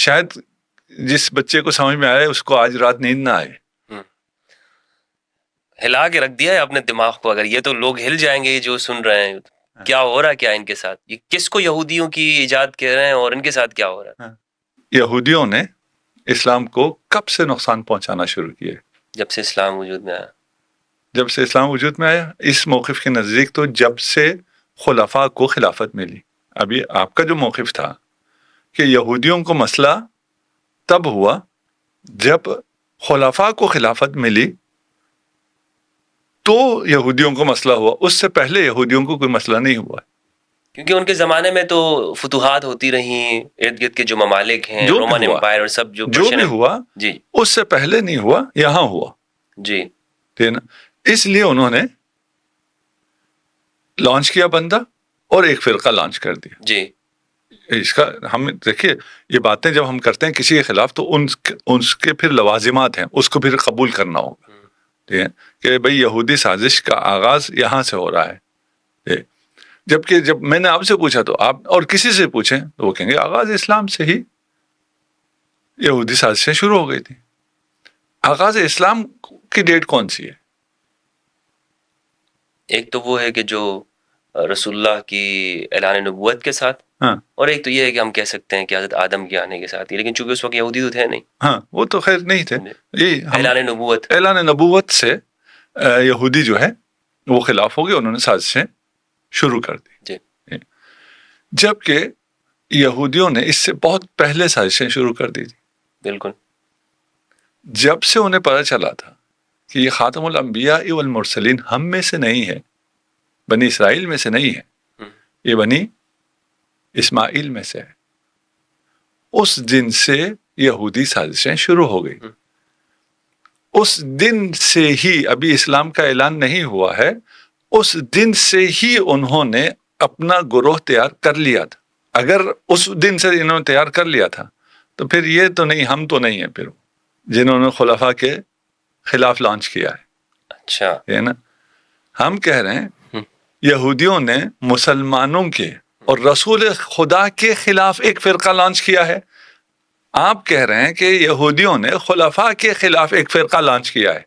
شاید جس بچے کو سمجھ میں آئے اس کو آج رات نیند نہ آئے. ہلا کے رکھ دیا ہے اپنے دماغ کو. اگر یہ تو لوگ ہل جائیں گے جو سن رہے ہیں, کیا ہو رہا ہے کیا ان کے ساتھ, یہ کس کو یہودیوں کی ایجاد کہہ رہے ہیں اور ان کے ساتھ کیا ہو رہا ہے. یہودیوں نے اسلام کو کب سے نقصان پہنچانا شروع کیا؟ جب سے اسلام وجود میں آیا. جب سے اسلام وجود میں آیا. اس موقف کے نزدیک تو جب سے خلفاء کو خلافت ملی. ابھی آپ کا جو موقف تھا کہ یہودیوں کو مسئلہ تب ہوا جب خلفاء کو خلافت ملی تو یہودیوں کو مسئلہ ہوا, اس سے پہلے یہودیوں کو کوئی مسئلہ نہیں ہوا. کیونکہ ان کے زمانے میں تو فتوحات ہوتی رہیں, ارد گرد کے جو ممالک ہیں, رومن امپائر اور سب جو بھی ہوا جی اس سے پہلے نہیں ہوا, یہاں ہوا. جی ٹھیک نا. اس لیے انہوں نے لانچ کیا بندہ اور ایک فرقہ لانچ کر دیا. جی اس کا ہم دیکھیے یہ باتیں جب ہم کرتے ہیں کسی کے خلاف تو ان کے پھر لوازمات ہیں, اس کو پھر قبول کرنا ہوگا. ٹھیک ہے کہ بھئی یہودی سازش کا آغاز یہاں سے ہو رہا ہے. جبکہ جب میں نے آپ سے پوچھا تو آپ اور کسی سے پوچھیں تو وہ کہیں گے آغاز اسلام سے ہی یہودی سازشیں شروع ہو گئی تھی. آغاز اسلام کی ڈیٹ کون سی ہے؟ ایک تو وہ ہے کہ جو رسول اللہ کی اعلان نبوت کے ساتھ, اور ایک تو یہ ہے کہ ہم کہہ سکتے ہیں کہ حضرت آدم کے آنے کے ساتھ ہی, لیکن چونکہ اس وقت یہودی تو تھے نہیں. ہاں وہ تو خیر نہیں تھے. اعلان نبوت سے یہودی جو ہے وہ خلاف ہو گئے, انہوں نے سازشیں شروع کر دی. جی. جبکہ یہودیوں نے اس سے بہت پہلے سازشیں شروع کر دی تھی. بالکل. جب سے انہیں پتہ چلا تھا کہ یہ خاتم الانبیاء والمرسلین ہم میں سے نہیں ہے, بنی اسرائیل میں سے نہیں ہے, یہ بنی اسماعیل میں سے ہے, اس دن سے یہودی سازشیں شروع ہو گئی. اس دن سے ہی, ابھی اسلام کا اعلان نہیں ہوا ہے, اس دن سے ہی انہوں نے اپنا گروہ تیار کر لیا تھا. اگر اس دن سے انہوں نے تیار کر لیا تھا تو پھر یہ تو نہیں, ہم تو نہیں ہیں پھر جنہوں نے خلفاء کے خلاف لانچ کیا ہے. اچھا ہے نا. ہم کہہ رہے ہیں یہودیوں نے مسلمانوں کے اور رسول خدا کے خلاف ایک فرقہ لانچ کیا ہے. آپ کہہ رہے ہیں کہ یہودیوں نے خلفاء کے خلاف ایک فرقہ لانچ کیا ہے.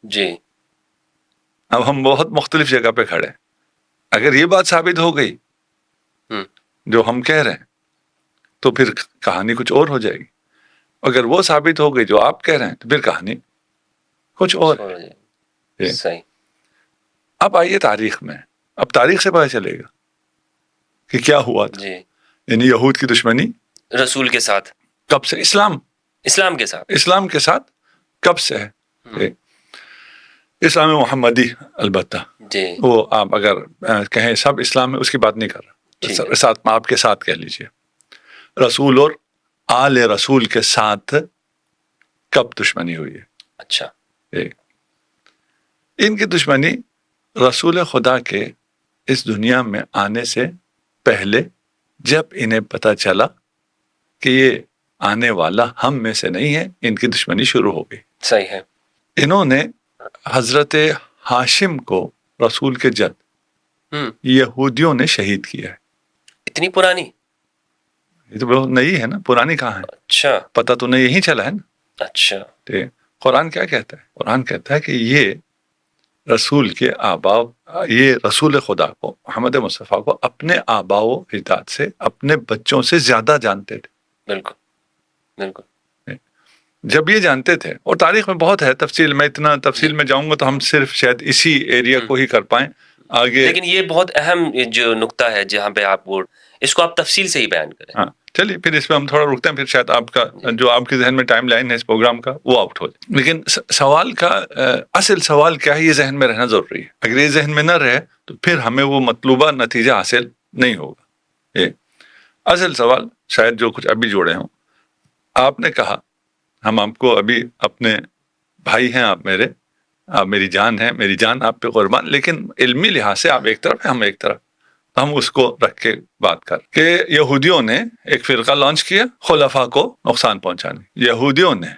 جی. اب ہم بہت مختلف جگہ پہ کھڑے ہیں. اگر یہ بات ثابت ہو گئی جو ہم کہہ رہے ہیں تو پھر کہانی کچھ اور ہو جائے گی. اگر وہ ثابت ہو گئی جو آپ کہہ رہے ہیں تو پھر کہانی کچھ اور ہے. صحیح. اب آئیے تاریخ میں, اب تاریخ سے پتہ چلے گا کہ کیا ہوا تھا. یعنی یہود کی دشمنی رسول کے ساتھ کب سے, اسلام کے ساتھ کب سے ہے. اسلام محمدی البتہ وہ آپ اگر کہیں سب اسلام میں, اس کی بات نہیں کر رہا, ساتھ آپ کے ساتھ کہہ لیجئے رسول اور آل رسول کے ساتھ کب دشمنی ہوئی ہے. اچھا. ان کی دشمنی رسول خدا کے اس دنیا میں آنے سے پہلے, جب انہیں پتہ چلا کہ یہ آنے والا ہم میں سے نہیں ہے, ان کی دشمنی شروع ہو گئی. صحیح ہے. انہوں نے حضرت ہاشم کو, رسول کے جد, یہودیوں نے شہید کیا ہے. اتنی پرانی؟ یہ تو بہت نئی ہے نا, پرانی کہاں ہے. اچھا. پتہ تو نہیں یہی چلا ہے نا. اچھا. قرآن کیا کہتا ہے؟ قرآن کہتا ہے کہ یہ رسول کے آباء, یہ رسول خدا کو, محمد مصطفیٰ کو اپنے آباء و اجداد سے, اپنے بچوں سے زیادہ جانتے تھے. بالکل بالکل. جب یہ جانتے تھے, اور تاریخ میں بہت ہے تفصیل, میں اتنا تفصیل میں جاؤں گا تو ہم صرف شاید اسی ایریا کو ہی کر پائیں آگے. لیکن یہ بہت اہم جو نقطہ ہے جہاں پہ آپ اس کو آپ تفصیل سے ہی بیان کریں. ہاں چلیے پھر اس پہ ہم تھوڑا رکتے ہیں, پھر شاید آپ کا جو آپ کے ذہن میں ٹائم لائن ہے اس پروگرام کا وہ آؤٹ ہو جائے. لیکن سوال کا اصل سوال کیا ہے, یہ ذہن میں رہنا ضروری ہے. اگر یہ ذہن میں نہ رہے تو پھر ہمیں وہ مطلوبہ نتیجہ حاصل نہیں ہوگا. یہ اصل سوال شاید جو کچھ ابھی جوڑے ہوں. آپ نے کہا ہم آپ کو ابھی اپنے بھائی ہیں, آپ میرے, آپ میری جان ہیں, میری جان آپ پہ قربان, لیکن علمی لحاظ سے آپ ایک طرف ہیں, ہم ایک طرف. ہم اس کو رکھ کے بات کر کہ یہودیوں نے ایک فرقہ لانچ کیا خلفاء کو نقصان پہنچانے. یہودیوں نے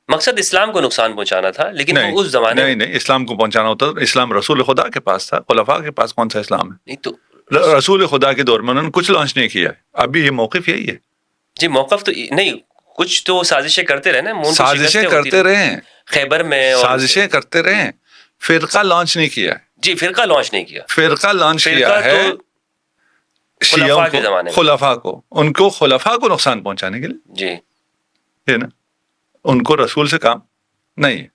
مقصد اسلام کو نقصان پہنچانا تھا, لیکن وہ اس زمانے نہیں اسلام کو پہنچانا ہوتا تھا. اسلام رسول خدا کے پاس تھا, خلفاء کے پاس کون سا اسلام ہے؟ نہیں تو رسول خدا کے دور میں انہوں نے کچھ لانچ نہیں کیا ہے. ابھی یہ موقف یہی ہے. جی موقف تو نہیں، کچھ تو سازشیں کرتے رہے نا، سازشیں کرتے رہے ہیں خیبر میں، سازشیں کرتے رہے ہیں، فرقہ لانچ نہیں کیا ہے. جی فرقہ لانچ نہیں کیا، فرقہ لانچ کیا ہے شیعوں کے زمانے میں، خلفاء کو، ان کو خلفاء کو نقصان پہنچانے کے لیے. جی ہے نا، ان کو رسول سے کام نہیں.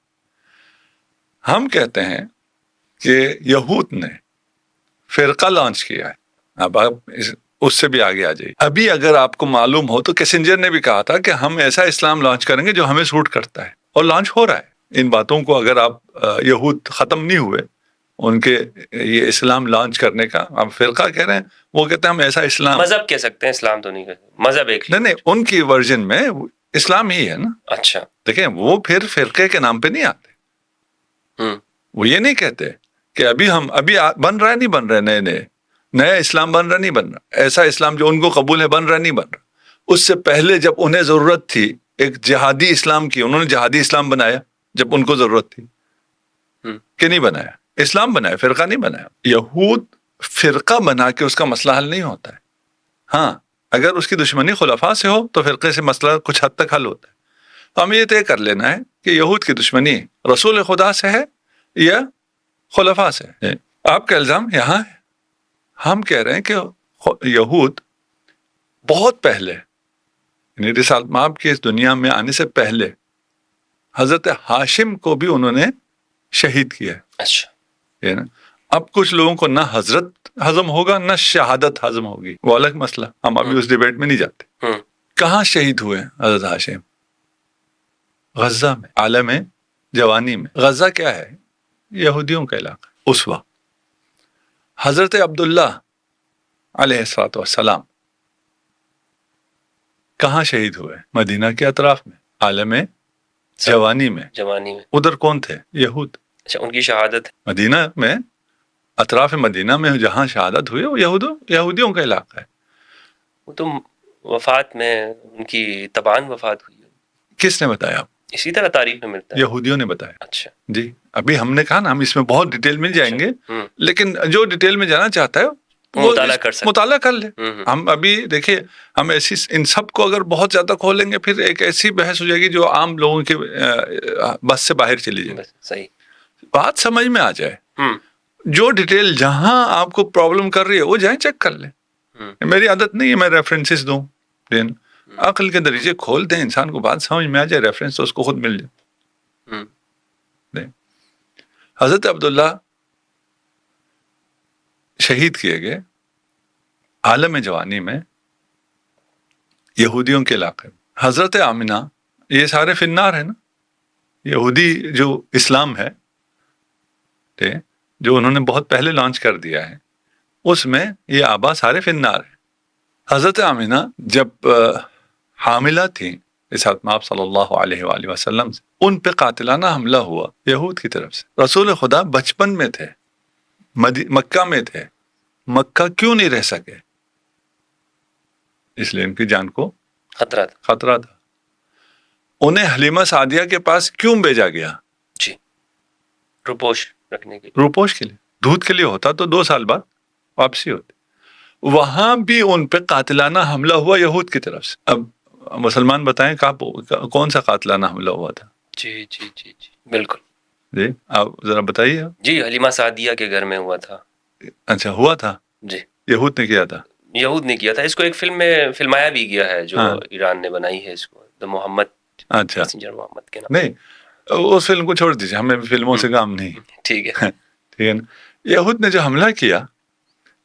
ہم کہتے ہیں کہ یہود نے فرقہ لانچ کیا ہے. اب آپ اس سے بھی آگے آ جائیے. ابھی اگر آپ کو معلوم ہو تو کیسنجر نے بھی کہا تھا کہ ہم ایسا اسلام لانچ کریں گے جو ہمیں سوٹ کرتا ہے، اور لانچ ہو رہا ہے. ان باتوں کو اگر آپ یہود ختم نہیں ہوئے ان کے یہ اسلام لانچ کرنے کا، آپ فرقہ کہہ رہے ہیں، وہ کہتے ہیں ہم ایسا اسلام، مذہب کہہ سکتے ہیں، اسلام تو نہیں کہتے، مذہب ایک نہیں ان کی ورژن میں اسلام ہی ہے نا. اچھا دیکھیں وہ پھر فرقے کے نام پہ نہیں آتے. وہ یہ نہیں کہتے کہ ابھی بن رہا ہے، نہیں بن رہے نیا اسلام بن رہا نہیں بن رہا، ایسا اسلام جو ان کو قبول ہے بن رہا نہیں بن رہا. اس سے پہلے جب انہیں ضرورت تھی ایک جہادی اسلام کی، انہوں نے جہادی اسلام بنایا جب ان کو ضرورت تھی کہ نہیں بنایا، اسلام بنایا، فرقہ نہیں بنایا. یہود فرقہ بنا کے اس کا مسئلہ حل نہیں ہوتا ہے. ہاں اگر اس کی دشمنی خلفاء سے ہو تو فرقے سے مسئلہ کچھ حد تک حل ہوتا ہے. تو ہمیں یہ طے کر لینا ہے کہ یہود کی دشمنی رسول خدا سے ہے یا خلفاء سے ہے. آپ کا الزام یہاں ہے. ہم کہہ رہے ہیں کہ یہود بہت پہلے، یعنی رسالت مآب کی اس دنیا میں آنے سے پہلے حضرت ہاشم کو بھی انہوں نے شہید کیا ہے. اچھا. اب کچھ لوگوں کو نہ حضرت ہضم ہوگا نہ شہادت ہضم ہوگی، وہ الگ مسئلہ، ہم ابھی اس ڈیبیٹ میں نہیں جاتے. کہاں شہید ہوئے حضرت ہاشم؟ غزہ میں، عالم جوانی میں. غزہ کیا ہے؟ یہودیوں کا علاقہ. اس وقت حضرت عبداللہ علیہ الصلوۃ والسلام کہاں شہید ہوئے؟ مدینہ کے اطراف میں، عالم جوانی میں. ادھر کون تھے؟ یہود. اچھا، ان کی شہادت مدینہ میں، اطراف مدینہ میں جہاں شہادت ہوئی وہ یہودیوں کا علاقہ ہے. وہ تو وفات میں ان کی تبان وفات ہوئی. کس نے بتایا؟ اسی طرح تاریخ میں ملتا ہے، یہودیوں نے بتایا. اچھا جی، ابھی ہم نے کہا نا ہم اس میں بہت ڈیٹیل مل جائیں گے، لیکن جو ڈیٹیل میں جانا چاہتا ہے وہ مطالعہ کر لے. ہم ابھی دیکھیں، ہم ایسی ان سب کو اگر بہت زیادہ کھولیں گے پھر ایک ایسی بحث ہو جائے گی جو عام لوگوں کے بس سے باہر چلی جائے. صحیح بات سمجھ میں آ جائے. جو ڈیٹیل جہاں آپ کو پرابلم کر رہی ہے وہ جائیں چیک کر لیں. میری عادت نہیں ہے میں ریفرنسز دوں، عقل کے دریچے کھول دیں، انسان کو بات سمجھ میں آ جائے، ریفرنس تو اس کو خود مل جائے. حضرت عبداللہ شہید کیے گئے عالم جوانی میں، یہودیوں کے علاقے میں. حضرت آمنہ، یہ سارے فی النار ہے نا. یہودی جو اسلام ہے جو انہوں نے بہت پہلے لانچ کر دیا ہے، اس میں یہ آبا سارے فی النار ہیں. حضرت آمنہ جب حاملہ تھیں رسالت مآب صلی اللہ علیہ وآلہ وسلم سے، ان پہ قاتلانہ حملہ ہوا یہود کی طرف سے. رسول خدا بچپن میں تھے، مکہ میں تھے. مکہ کیوں نہیں رہ سکے؟ اس لیے ان کی جان کو خطرہ تھا. انہیں حلیمہ سعدیہ کے پاس کیوں بھیجا گیا؟ جی، روپوش رکھنے کے لیے. روپوش کے لیے، دودھ کے لیے ہوتا تو 2 سال بعد واپسی ہوتی. وہاں بھی ان پہ قاتلانہ حملہ ہوا یہود کی طرف سے. اب مسلمان بتائیں کون سا قاتلانہ حملہ ہوا تھا؟ جی جی جی جی بالکل. جی آپ ذرا بتائیے. جی حلیمہ سعدیہ کے گھر میں ہوا تھا. اچھا، ہوا تھا. جی، یہود نے کیا تھا. یہود نے کیا تھا. اس کو ایک فلم میں فلمایا بھی گیا ہے جو ایران نے بنائی ہے، اس کو دا محمد. اچھا، محمد کے نام. نہیں اس فلم کو چھوڑ دیجیے، ہمیں فلموں سے کام نہیں. ٹھیک ہے ٹھیک ہے نا. یہود نے جو حملہ کیا،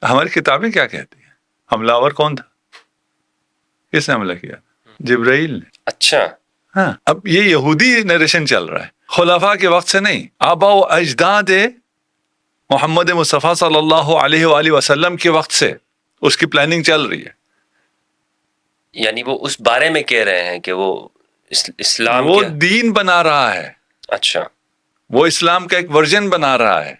ہماری کتابیں کیا کہتی ہیں؟ حملہ آور کون تھا؟ کس نے حملہ کیا؟ جبرائیل نے. اچھا. ہاں، اب یہ یہودی نیریشن چل رہا ہے، خلفاء کے وقت سے نہیں. آبا و اجداد محمد مصطفیٰ صلی اللہ علیہ وآلہ وسلم کے وقت سے اس کی پلاننگ چل رہی ہے. یعنی وہ اس بارے میں کہہ رہے ہیں کہ وہ اسلام وہ دین بنا رہا ہے. اچھا، وہ اسلام کا ایک ورژن بنا رہا ہے.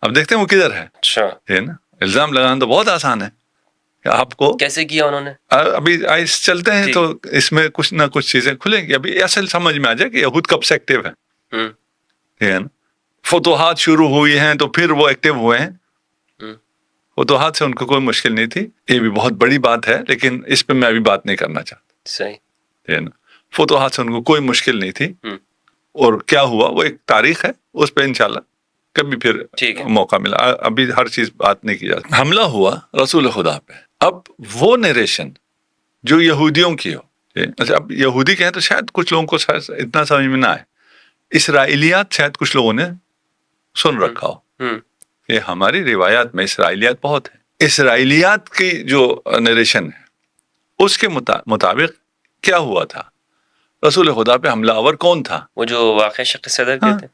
اب دیکھتے ہیں وہ کدھر ہے. اچھا ہے نا. الزام لگانا تو بہت آسان ہے. آپ کو کیسے کیا انہوں نے؟ ابھی آئس چلتے ہیں تو اس میں کچھ نہ کچھ چیزیں کھلیں گی. ابھی اصل سمجھ میں آ جائے کہ یہود کب سے ایکٹیو ہے نا. فتوحات شروع ہوئی ہیں تو پھر وہ ایکٹیو ہوئے ہیں. فتوحات سے ان کو کوئی مشکل نہیں تھی. یہ بھی بہت بڑی بات ہے لیکن اس پہ میں ابھی بات نہیں کرنا چاہتا. صحیح ہے نا. فتوحات سے ان کو کوئی مشکل نہیں تھی. اور کیا ہوا وہ ایک تاریخ ہے, اس پہ انشاءاللہ کبھی پھر موقع ملا. ابھی ہر چیز بات نہیں کی جاتی. حملہ ہوا رسول خدا پہ. اب وہ نیریشن جو یہودیوں کی ہو, اچھا اب یہودی کہیں تو شاید کچھ لوگوں کو شاید اتنا سمجھ میں نہ آئے. اسرائیلیات شاید کچھ لوگوں نے سن رکھا ہو. یہ ہماری روایات میں اسرائیلیات بہت ہیں. اسرائیلیات کی جو نیریشن ہے اس کے مطابق کیا ہوا تھا, رسول خدا پہ حملہ آور کون تھا؟ وہ جو واقع شق صدر کہتے ہیں.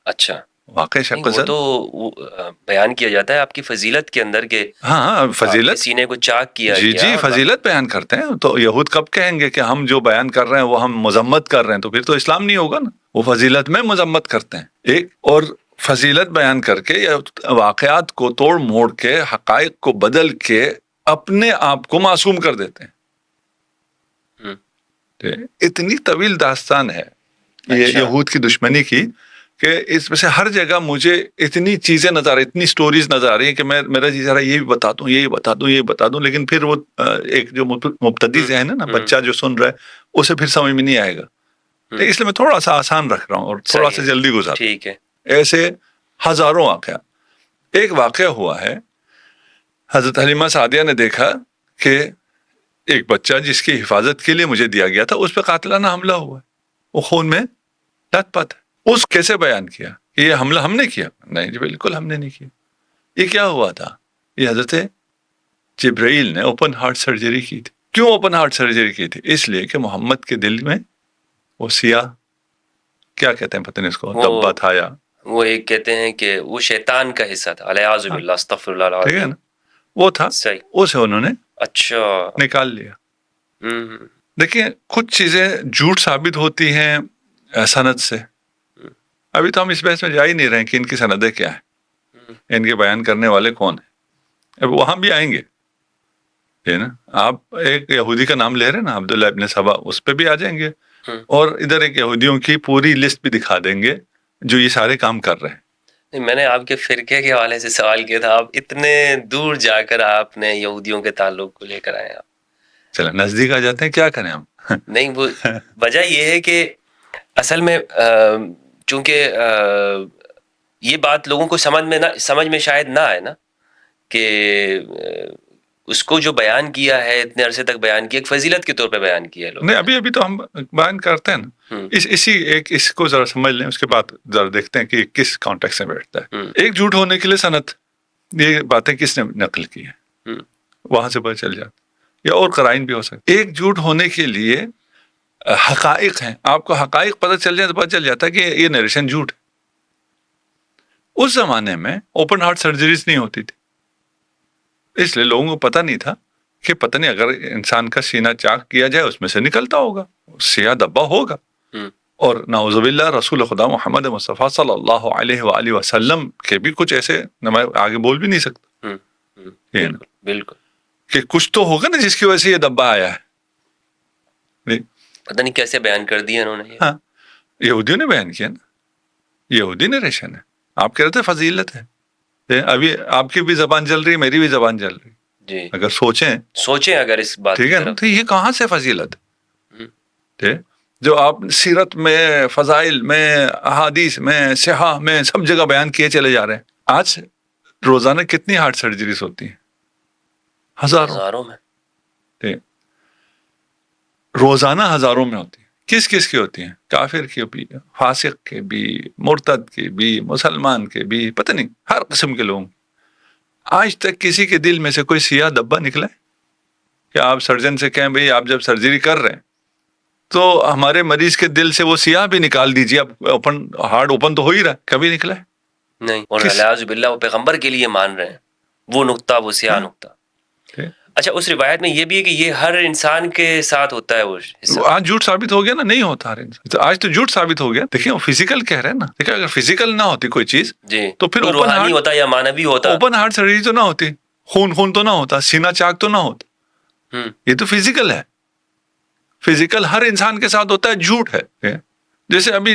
اچھا واقع شق صدر تو بیان کیا جاتا ہے آپ کی فضیلت کے اندر کہ ہاں فضیلت سینے کو چاک کیا. جی فضیلت بیان کرتے ہیں. تو یہود کب کہیں گے کہ ہم جو بیان کر رہے ہیں وہ ہم مذمت کر رہے ہیں, تو پھر تو اسلام نہیں ہوگا نا. وہ فضیلت میں مذمت کرتے ہیں ایک, اور فضیلت بیان کر کے یا واقعات کو توڑ موڑ کے حقائق کو بدل کے اپنے آپ کو معصوم کر دیتے ہیں. اتنی طویل داستان ہے یہ یہود کی دشمنی کی کہ اس میں سے ہر جگہ مجھے اتنی چیزیں نظر آ رہی, اتنی سٹوریز نظر آ رہی ہیں کہ میرا جی ذرا یہ بھی بتا دوں, یہ بتا دوں, یہ بتا دوں, لیکن پھر وہ ایک جو مبتدی ذہن ہے نا, بچہ جو سن رہا ہے اسے پھر سمجھ میں نہیں آئے گا. اس لیے میں تھوڑا سا آسان رکھ رہا ہوں اور تھوڑا سا جلدی گزار. ٹھیک ہے. ایسے ہزاروں واقعہ. ایک واقعہ ہوا ہے, حضرت حلیمہ سعدیہ نے دیکھا کہ ایک بچہ جس کی حفاظت کے لیے مجھے دیا گیا تھا اس پہ قاتلانہ حملہ ہوا ہے, وہ خون میں لت پت ہے. اس کیسے بیان کیا یہ حملہ ہم نے کیا؟ نہیں جی بالکل ہم نے نہیں کیا. یہ کیا ہوا تھا؟ یہ حضرت جبرائیل نے اوپن ہارٹ سرجری کی تھی. کیوں اوپن ہارٹ سرجری کی تھی؟ اس لیے کہ محمد کے دل میں وہ سیاہ کیا کہتے ہیں پتہ نہیں اس کو, دبا تھا یا وہ ایک کہتے ہیں کہ وہ شیطان کا حصہ تھا. الیاذ باللہ, استغفر اللہ العظیم. ٹھیک ہے نا, وہ تھا. اسے انہوں نے اچھا نکال لیا. دیکھیں کچھ چیزیں جھوٹ ثابت ہوتی ہیں سند سے. ابھی تو ہم اس بحث میں جا ہی نہیں رہے کہ ان کی سندیں کیا ہیں, ان کے بیان کرنے والے کون ہیں. اب وہاں بھی آئیں گے ہے نا. آپ ایک یہودی کا نام لے رہے ہیں نا, عبداللہ ابن سبا, اس پہ بھی آ جائیں گے. اور ادھر ایک یہودیوں کی پوری لسٹ بھی دکھا دیں گے جو یہ سارے کام کر رہے ہیں. میں نے آپ کے فرقے کے حوالے سے سوال کیا تھا, آپ اتنے دور جا کر آپ نے یہودیوں کے تعلق کو لے کر آئے. آپ چلو نزدیک آ جاتے ہیں, کیا کریں ہم. نہیں, وہ وجہ یہ ہے کہ اصل میں چونکہ یہ بات لوگوں کو سمجھ میں شاید نہ آئے نا کہ اس کو جو بیان کیا ہے اتنے عرصے تک بیان کیا, ایک فضیلت کے طور پہ بیان کیا ہے لوگ. نہیں ابھی تو ہم بیان کرتے ہیں نا. اس کو ذرا سمجھ لیں, اس کے بعد ذرا دیکھتے ہیں کہ کس کانٹیکس میں بیٹھتا ہے. ایک جھوٹ ہونے کے لیے سند, یہ باتیں کس نے نقل کی ہیں وہاں سے پتہ چل جاتا, یا اور قرائن بھی ہو سکتے. ایک جھوٹ ہونے کے لیے حقائق ہیں, آپ کو حقائق پتہ چل جائے تو پتہ چل جاتا ہے کہ یہ نیریشن جھوٹ ہے. اس زمانے میں اوپن ہارٹ سرجریز نہیں ہوتی تھی, اس لیے لوگوں کو پتہ نہیں تھا کہ پتہ نہیں اگر انسان کا سینہ چاک کیا جائے اس میں سے نکلتا ہوگا, سیاہ دبا ہوگا. اور نعوذ باللہ رسول خدا محمد مصطفیٰ صلی اللہ علیہ وآلہ وسلم کے بھی کچھ ایسے آگے بول بھی نہیں سکتا. بالکل کہ کچھ تو ہوگا نا جس کی وجہ سے یہ دبا آیا ہے. پتہ نہیں کیسے بیان کر دیا انہوں نے. ہاں یہودیوں نے بیان کیا نا, یہودی نیریشن ہے. آپ کہہ رہے تھے فضیلت ہے, ابھی آپ کی بھی زبان چل رہی, میری بھی زبان چل رہی جی. اگر سوچیں اگر اس بات ٹھیک ہے نا, تو یہ کہاں سے فضیلت ہے جو آپ سیرت میں, فضائل میں, احادیث میں, صحاح میں سب جگہ بیان کیے چلے جا رہے ہیں. آج روزانہ کتنی ہارٹ سرجریز ہوتی ہیں؟ ہزاروں میں. روزانہ ہزاروں میں ہوتی ہیں. کس کی ہوتی ہیں؟ کافر کی بھی, فاسق کے بھی, مرتد کے بھی, مسلمان کے بھی, پتہ نہیں ہر قسم کے لوگ. آج تک کسی کے دل میں سے کوئی سیاہ دبا نکلا ہے کہ آپ سرجن سے کہیں بھئی آپ جب سرجری کر رہے ہیں تو ہمارے مریض کے دل سے وہ سیاہ بھی نکال دیجیے, اب اوپن ہارٹ اوپن تو ہو ہی رہا ہے, کبھی نکلا ہے نہیں. اور الیاذ باللہ وہ پیغمبر کے لیے مان رہے ہیں وہ نقطہ, وہ سیاہ نقطہ. اچھا اس روایت میں یہ بھی ہے کہ یہ ہر انسان کے ساتھ ہوتا ہے وہ حصہ. آج جھوٹ ثابت ہو گیا نا, نہیں ہوتا ہر انسان. آج تو جھوٹ ثابت ہو گیا. دیکھیں وہ فزیکل کہہ رہے ہیں نا, دیکھیں اگر فزیکل نہ ہوتی کوئی چیز جی تو پھر روحانی ہوتا یا مانوی ہوتا, اوپن ہارٹ سرجری تو نہ ہوتی, خون تو نہ ہوتا, سینہ چاک تو نہ ہوتا. یہ تو فزیکل ہے. فزیکل ہر انسان کے ساتھ ہوتا ہے, جھوٹ ہے. جیسے ابھی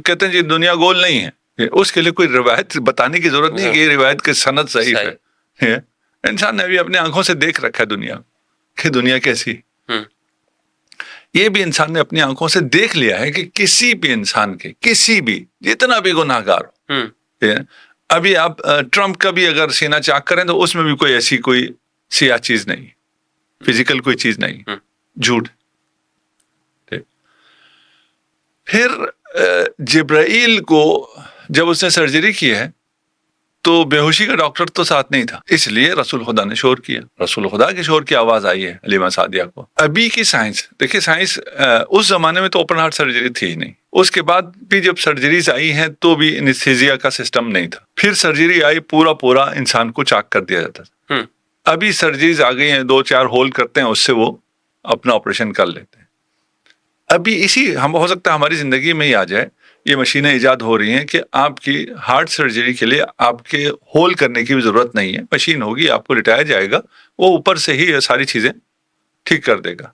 کہتے ہیں جی دنیا گول نہیں ہے, اس کے لیے کوئی روایت بتانے کی ضرورت نہیں کہ یہ روایت کے سند صحیح ہے. انسان نے ابھی اپنے آنکھوں سے دیکھ رکھا ہے دنیا کہ دنیا کیسی. یہ بھی انسان نے اپنی آنکھوں سے دیکھ لیا ہے کہ کسی بھی انسان کے کسی بھی جتنا بھی گناہگار ہو، ابھی آپ ٹرمپ کا بھی اگر سینہ چاک کریں تو اس میں بھی کوئی ایسی کوئی سیاہ چیز نہیں، فزیکل کوئی چیز نہیں، جھوٹ. پھر جبرائیل کو جب اس نے سرجری کی ہے تو بے ہوشی کا ڈاکٹر تو ساتھ نہیں تھا، اس لیے رسول خدا نے شور کیا، رسول خدا کے شور کی آواز آئی ہے حلیمہ سعدیہ کو. ابھی کی سائنس دیکھیے، سائنس اس زمانے میں تو اوپن ہارٹ سرجری تھی ہی نہیں، اس کے بعد بھی جب سرجریز آئی ہیں تو بھی انستھیزیا کا سسٹم نہیں تھا، پھر سرجری آئی پورا انسان کو چاک کر دیا جاتا تھا. ابھی سرجریز آ گئی ہیں، 2-4 ہول کرتے ہیں، اس سے وہ اپنا آپریشن کر لیتے ہیں. ابھی ہم ہو سکتا ہے ہماری زندگی میں ہی آ جائے، یہ مشینیں ایجاد ہو رہی ہیں کہ آپ کی ہارٹ سرجری کے لیے آپ کے ہول کرنے کی بھی ضرورت نہیں ہے، مشین ہوگی، آپ کو لٹایا جائے گا، وہ اوپر سے ہی یہ ساری چیزیں ٹھیک کر دے گا،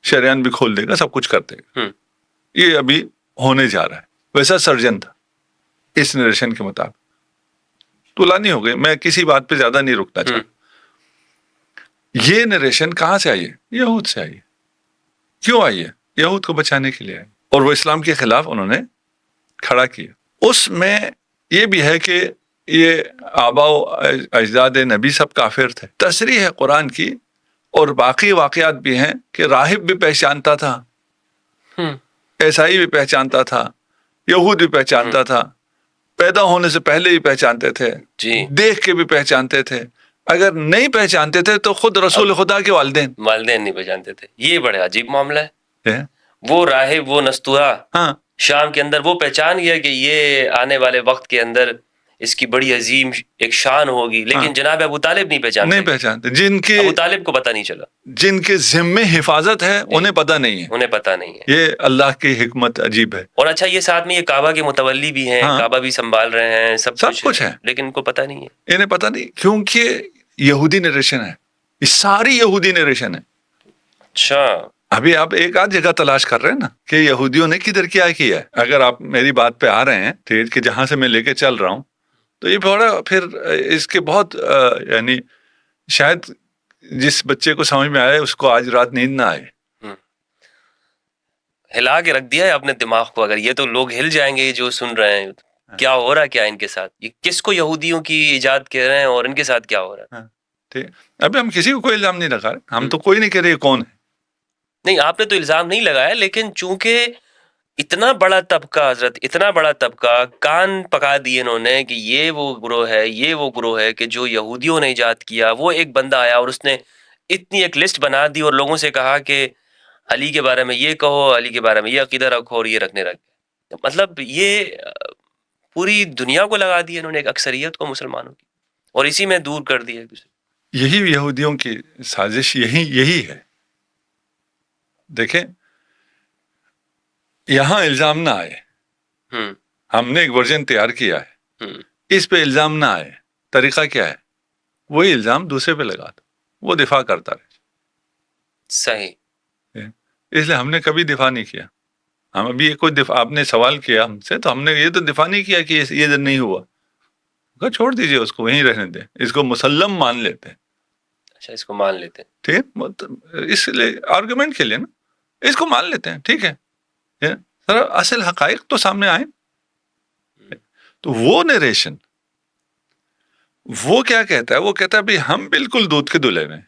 شریان بھی کھول دے گا، سب کچھ کر دے گا. یہ ابھی ہونے جا رہا ہے. ویسا سرجن تھا اس نریشن کے مطابق. طولانی ہو گئی، میں کسی بات پہ زیادہ نہیں رکنا چاہتا. یہ نریشن کہاں سے آئی ہے؟ یہود سے آئی ہے. کیوں آئی ہے؟ یہود کو بچانے کے لیے آئی، اور وہ اسلام کے خلاف انہوں نے کھڑا کیا. اس میں یہ بھی ہے کہ یہ آبا و اجداد نبی سب کافر تھے. تصریح ہے قرآن کی، اور باقی واقعات بھی ہیں کہ راہب بھی پہچانتا تھا، عیسائی بھی پہچانتا تھا، یہود بھی پہچانتا تھا، پیدا ہونے سے پہلے بھی پہچانتے تھے، دیکھ کے بھی پہچانتے تھے. اگر نہیں پہچانتے تھے تو خود رسول خدا کے والدین نہیں پہچانتے تھے. یہ بڑا عجیب معاملہ ہے. وہ راہب، وہ نستوہا شام کے اندر وہ پہچان گیا کہ یہ آنے والے وقت کے اندر اس کی بڑی عظیم ایک شان ہوگی، لیکن جناب ابو طالب نہیں پہچانتے. جن کے ابو طالب کو پتہ نہیں چلا، جن کے ذمے حفاظت ہے انہیں پتہ نہیں ہے. یہ اللہ کی حکمت عجیب ہے. اور اچھا، یہ ساتھ میں یہ کعبہ کے متولی بھی ہیں، کعبہ بھی سنبھال رہے ہیں، سب کچھ ہے، لیکن ان کو پتہ نہیں ہے. انہیں پتہ نہیں، کیونکہ یہودی نریشن ہے، یہ ساری یہودی نریشن ہے. اچھا، ابھی آپ ایک آدھ جگہ تلاش کر رہے ہیں نا کہ یہودیوں نے کدھر کیا ہے. اگر آپ میری بات پہ آ رہے ہیں ٹھیک، کہ جہاں سے میں لے کے چل رہا ہوں، تو یہ بڑا پھر اس کے بہت یعنی شاید جس بچے کو سمجھ میں آئے اس کو آج رات نیند نہ آئے. ہلا کے رکھ دیا ہے اپنے دماغ کو. اگر یہ تو لوگ ہل جائیں گے جو سن رہے ہیں، کیا ہو رہا ہے، کیا ان کے ساتھ، یہ کس کو یہودیوں کی ایجاد کہہ رہے ہیں اور ان کے ساتھ کیا ہو رہا ہے. ٹھیک، ابھی ہم کسی کو کوئی الزام نہیں لگا رہے، ہم تو کوئی نہیں کہہ رہے کون ہے. نہیں، آپ نے تو الزام نہیں لگایا، لیکن چونکہ اتنا بڑا طبقہ، حضرت اتنا بڑا طبقہ کان پکا دیے انہوں نے کہ یہ وہ گروہ ہے، یہ وہ گروہ ہے کہ جو یہودیوں نے ایجاد کیا. وہ ایک بندہ آیا اور اس نے اتنی ایک لسٹ بنا دی اور لوگوں سے کہا کہ علی کے بارے میں یہ کہو، علی کے بارے میں یہ عقیدہ رکھو، اور یہ رکھنے رکھ گئے. مطلب یہ پوری دنیا کو لگا دی انہوں نے، ایک اکثریت کو مسلمانوں کی، اور اسی میں دور کر دیا. یہی یہودیوں کی سازش یہی ہے. دیکھیں، یہاں الزام نہ آئے، ہم نے ایک ورژن تیار کیا ہے، اس پہ الزام نہ آئے. طریقہ کیا ہے؟ وہی الزام دوسرے پہ لگا دو، وہ دفاع کرتا رہے. صحیح. اس لیے ہم نے کبھی دفاع نہیں کیا. ہم ابھی یہ کوئی دفاع، آپ نے سوال کیا ہم سے، تو ہم نے یہ تو دفاع نہیں کیا کہ یہ نہیں ہوا. چھوڑ دیجئے اس کو، وہیں رہنے دیں، اس کو مسلم مان لیتے ہیں. اچھا، اس کو مان لیتے ہیں، ٹھیک، اس لیے آرگومنٹ کے لیے نا اس کو مان لیتے ہیں. ٹھیک ہے، سر اصل حقائق تو سامنے آئے. تو وہ نریشن وہ کیا کہتا ہے؟ وہ کہتا ہے بھی ہم بالکل دودھ کے دلہے میں،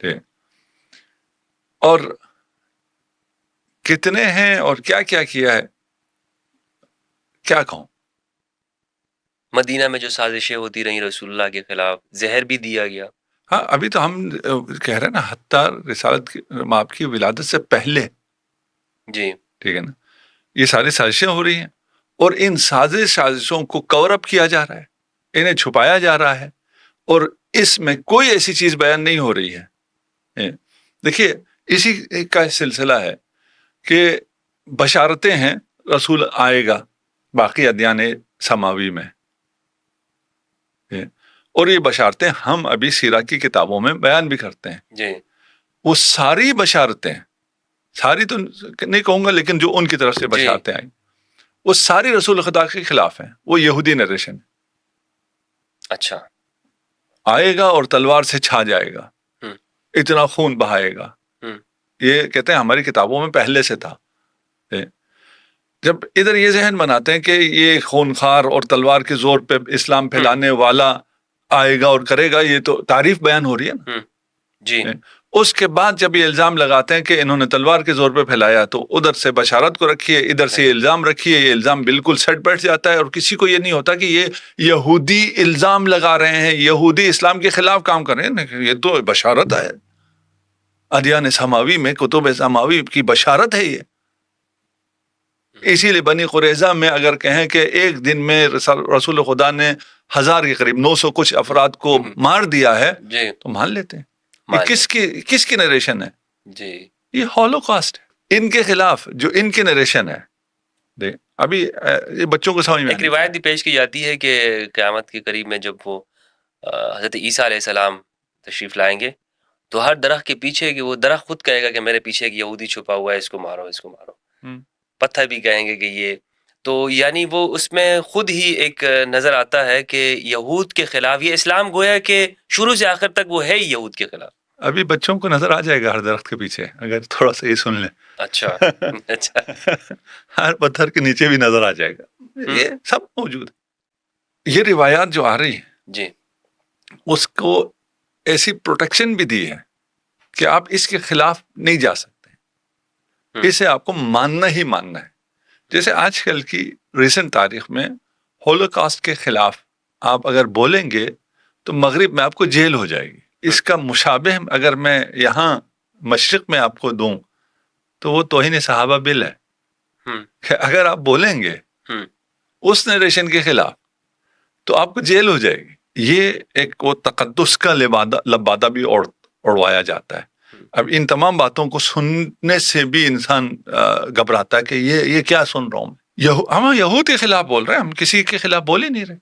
ٹھیک، اور کتنے ہیں اور کیا کیا کیا ہے، کیا کہوں. مدینہ میں جو سازشیں ہوتی رہیں رسول اللہ کے خلاف، زہر بھی دیا گیا. ہاں، ابھی تو ہم کہہ رہے ہیں نا، حتیٰ رسالت کی آپ کی ولادت سے پہلے، جی ٹھیک ہے نا، یہ ساری سازشیں ہو رہی ہیں، اور ان سازشوں کو کور اپ کیا جا رہا ہے، انہیں چھپایا جا رہا ہے، اور اس میں کوئی ایسی چیز بیان نہیں ہو رہی ہے. دیکھیے، اسی کا سلسلہ ہے کہ بشارتیں ہیں رسول آئے گا باقی ادیان سماوی میں، اور یہ بشارتیں ہم ابھی سیرہ کی کتابوں میں بیان بھی کرتے ہیں. جی، وہ ساری بشارتیں، ساری تو نہیں کہوں گا، لیکن جو ان کی طرف سے بشارتیں آئیں وہ ساری رسول خدا کے خلاف ہیں. وہ یہودی نریشن ہے. اچھا، آئے گا اور تلوار سے چھا جائے گا، اتنا خون بہائے گا، یہ کہتے ہیں ہماری کتابوں میں پہلے سے تھا. جب ادھر یہ ذہن بناتے ہیں کہ یہ خونخوار اور تلوار کے زور پہ اسلام پھیلانے والا آئے گا اور کرے گا، یہ تو تعریف بیان ہو رہی ہے نا. جی. اس کے بعد جب یہ الزام لگاتے ہیں کہ انہوں نے تلوار کے زور پہ پھیلایا، تو ادھر سے بشارت کو رکھیے، ادھر سے یہ الزام رکھیے، یہ الزام بالکل سیٹ بیٹھ جاتا ہے، اور کسی کو یہ نہیں ہوتا کہ یہ یہودی الزام لگا رہے ہیں، یہودی اسلام کے خلاف کام کر رہے ہیں. یہ تو بشارت ہے، ادیان سماوی میں، کتب سماوی کی بشارت ہے یہ. اسی لیے بنی قریظہ میں اگر کہیں کہ ایک دن میں رسول خدا نے 1000 کے قریب 900 کچھ افراد کو مار دیا ہے، تو مان لیتے ہیں. یہ کس کی نریشن ہے؟ جی، یہ ہولوکاسٹ ہے، ان کے خلاف جو ان کی نریشن ہے. ابھی یہ بچوں کو سمجھ میں ایک روایت بھی پیش کی جاتی ہے کہ قیامت کے قریب میں جب وہ حضرت عیسیٰ علیہ السلام تشریف لائیں گے تو ہر درخت کے پیچھے کہ وہ درخت خود کہے گا کہ میرے پیچھے ایک یہودی چھپا ہوا ہے، اس کو مارو، اس کو مارو. پتھر بھی کہیں گے کہ یہ تو، یعنی وہ اس میں خود ہی ایک نظر آتا ہے کہ یہود کے خلاف یہ اسلام گویا کہ شروع سے آخر تک وہ ہے ہی یہود کے خلاف. ابھی بچوں کو نظر آ جائے گا ہر درخت کے پیچھے، اگر تھوڑا سا یہ سن لیں. اچھا. ہر پتھر کے نیچے بھی نظر آ جائے گا، یہ سب موجود ہے. یہ روایات جو آ رہی ہیں جی، اس کو ایسی پروٹیکشن بھی دی ہے کہ آپ اس کے خلاف نہیں جا سکتے، اسے آپ کو ماننا ہی ماننا ہے. جیسے آج کل کی ریسنٹ تاریخ میں ہولوکاسٹ کے خلاف آپ اگر بولیں گے تو مغرب میں آپ کو جیل ہو جائے گی. اس کا مشابہ اگر میں یہاں مشرق میں آپ کو دوں تو وہ توہین صحابہ بل ہے کہ اگر آپ بولیں گے اس نریشن کے خلاف تو آپ کو جیل ہو جائے گی. یہ ایک وہ تقدس کا لبادہ بھی اڑوایا جاتا ہے. اب ان تمام باتوں کو سننے سے بھی انسان گھبراتا ہے کہ یہ کیا سن رہا ہوں. ہم یہود کے خلاف بول رہے ہیں، ہم کسی کے خلاف بول ہی نہیں رہے.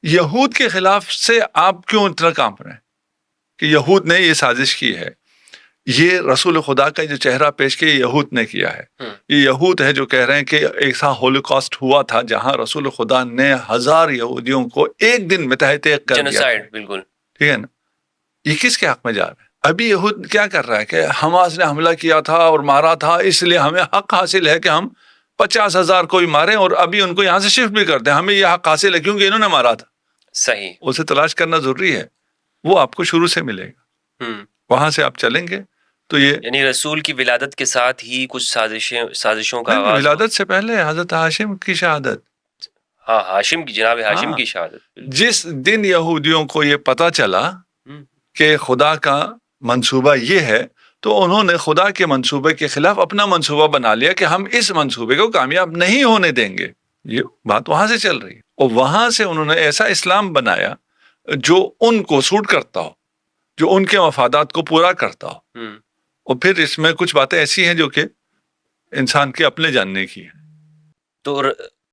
یہود کے خلاف سے آپ کیوں اتنا کانپ رہے ہیں کہ یہود نے یہ سازش کی ہے؟ یہ رسول خدا کا جو چہرہ پیش کیا یہود نے کیا ہے. یہ یہود ہے جو کہہ رہے ہیں کہ ایسا ہولوکاسٹ ہوا تھا جہاں رسول خدا نے 1000 یہودیوں کو ایک دن میں تہہ تیغ کر دیا. بالکل ٹھیک ہے نا. یہ کس کے حق میں جا رہا ہے؟ ابھی یہود کیا کر رہا ہے کہ حماس نے حملہ کیا تھا اور مارا تھا، اس لیے ہمیں حق حاصل ہے کہ ہم 50,000 کو بھی ماریں اور ابھی ان کو یہاں سے شفٹ بھی کر دیں. ہمیں یہ حق حاصل ہے کیونکہ انہوں نے مارا تھا. صحیح. اسے تلاش کرنا ضروری ہے، وہ آپ کو شروع سے ملے گا. وہاں سے آپ چلیں گے تو یہ یعنی رسول کی ولادت کے ساتھ ہی کچھ سازشوں کا آغاز. ولادت سے پہلے حضرت ہاشم کی شہادت. ہاں، ہاشم کی، جناب ہاشم کی شہادت. جس دن یہودیوں کو یہ پتا چلا کہ خدا کا منصوبہ یہ ہے تو انہوں نے خدا کے منصوبے کے خلاف اپنا منصوبہ بنا لیا کہ ہم اس منصوبے کو کامیاب نہیں ہونے دیں گے. یہ بات وہاں سے چل رہی ہے، اور وہاں سے انہوں نے ایسا اسلام بنایا جو ان کو سوٹ کرتا ہو، جو ان کے مفادات کو پورا کرتا ہو. اور پھر اس میں کچھ باتیں ایسی ہیں جو کہ انسان کے اپنے جاننے کی ہیں. تو